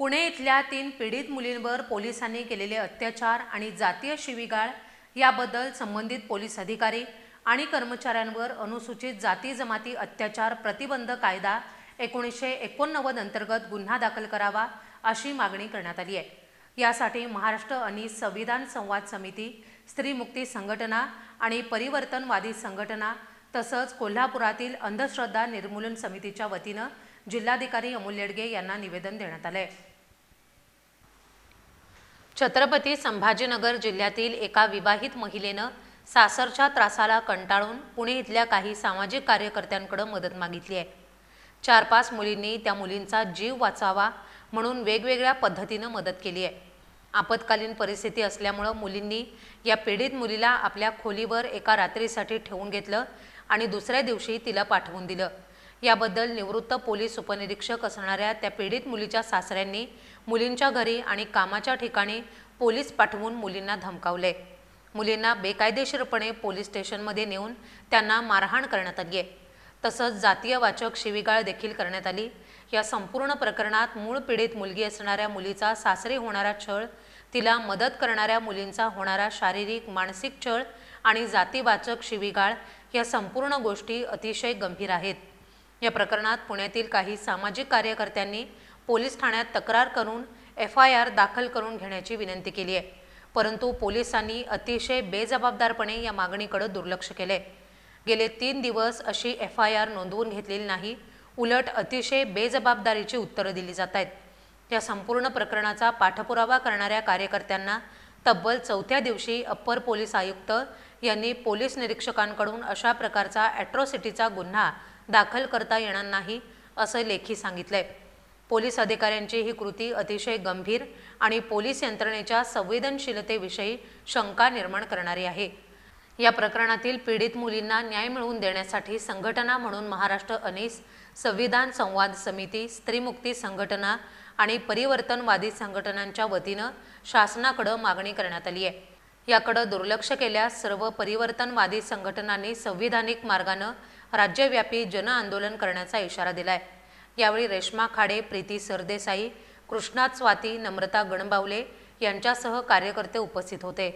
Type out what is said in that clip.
पुणे इथल्या 3 पीडित मुलींवर पोलिसांनी केलेले अत्याचार आणि जातीय शिवीगाळ याबद्दल संबंधित पोलीस अधिकारी आणि कर्मचाऱ्यांवर अनुसूचित जाती जमाती अत्याचार प्रतिबंध कायदा 1989 अंतर्गत गुन्हा दाखल करावा अशी मागणी करण्यात आली आहे। यासाठी महाराष्ट्र अनीस संविधान संवाद समिती, स्त्री मुक्ती संघटना आणि परिवर्तनवादी संघटना तसंच कोल्हापुरातील अंधश्रद्धा निर्मूलन समितीच्या वतीनं जिल्हाधिकारी अमोल येडगे यांना निवेदन देण्यात आले। छत्रपती संभाजीनगर जिल्ह्यातील एका विवाहित महिलेनं सासरच्या त्रासाला कंटाळून पुणे इथल्या काही सामाजिक कार्यकर्त्यांकडे मदत मागितली आहे। 4-5 मुलींनी त्या मुलींचा जीव वाचावा म्हणून वेगवेगळ्या पद्धतीनं मदत केली आहे। आपत्कालीन परिस्थिती असल्यामुळे मुलींनी या पीडित मुलीला आपल्या खोलीवर एका रात्रीसाठी ठेवून घेतलं आणि दुसऱ्या दिवशी तिला पाठवून दिलं। याबद्दल निवृत्त पोलीस उपनिरीक्षक असणाऱ्या त्या पीडित मुलीच्या सासऱ्यांनी मुलींच्या घरी आणि कामाच्या ठिकाणी पोलीस पाठवून मुलींना धमकावले। मुलींना बेकायदेशीरपणे पोलीस स्टेशनमध्ये नेऊन त्यांना मारहाण करण्यात आली आहे। तसंच जातीयवाचक शिवीगाळ देखील करण्यात आली। या संपूर्ण प्रकरणात मूळ पीडित मुलगी असणाऱ्या मुलीचा सासरी होणारा छळ, तिला मदत करणाऱ्या मुलींचा होणारा शारीरिक मानसिक छळ आणि जातीवाचक शिवीगाळ या संपूर्ण गोष्टी अतिशय गंभीर आहेत। या प्रकरणात पुण्यातील काही सामाजिक कार्यकर्त्यांनी पोलीस ठाण्यात तक्रार करून FIR दाखल करून घेण्याची विनंती केली आहे, परंतु पोलिसांनी अतिशय बेजबाबदारपणे या मागणीकडे दुर्लक्ष केले। गेले 3 दिवस अशी FIR नोंदवून घेतलेली नाही, उलट अतिशय बेजबाबदारीची उत्तरं दिली जात आहेत। या संपूर्ण प्रकरणाचा पाठपुरावा करणाऱ्या कार्यकर्त्यांना तब्बल 4थ्या दिवशी अप्पर पोलीस आयुक्त यांनी पोलीस निरीक्षकांकडून अशा प्रकारचा ॲट्रॉसिटीचा गुन्हा दाखल करता येणार नाही असं लेखी सांगितलंय। पोलीस अधिकाऱ्यांची ही कृती अतिशय गंभीर आणि पोलीस यंत्रणेच्या संवेदनशीलतेविषयी शंका निर्माण करणारी आहे। या प्रकरणातील पीडित मुलींना न्याय मिळवून देण्यासाठी संघटना म्हणून महाराष्ट्र अनीस संविधान संवाद समिती, स्त्री मुक्ती संघटना आणि परिवर्तनवादी संघटनांच्या वतीनं शासनाकडे मागणी करण्यात आली आहे। याकडे दुर्लक्ष केल्यास सर्व परिवर्तनवादी संघटनांनी संविधानिक मार्गाने राज्यव्यापी जनआंदोलन करण्याचा इशारा दिलाय। यावेळी रेश्मा खाडे, प्रीती सरदेसाई, कृष्णात स्वाती, नम्रता गणबावले यांच्यासह कार्यकर्ते उपस्थित होते।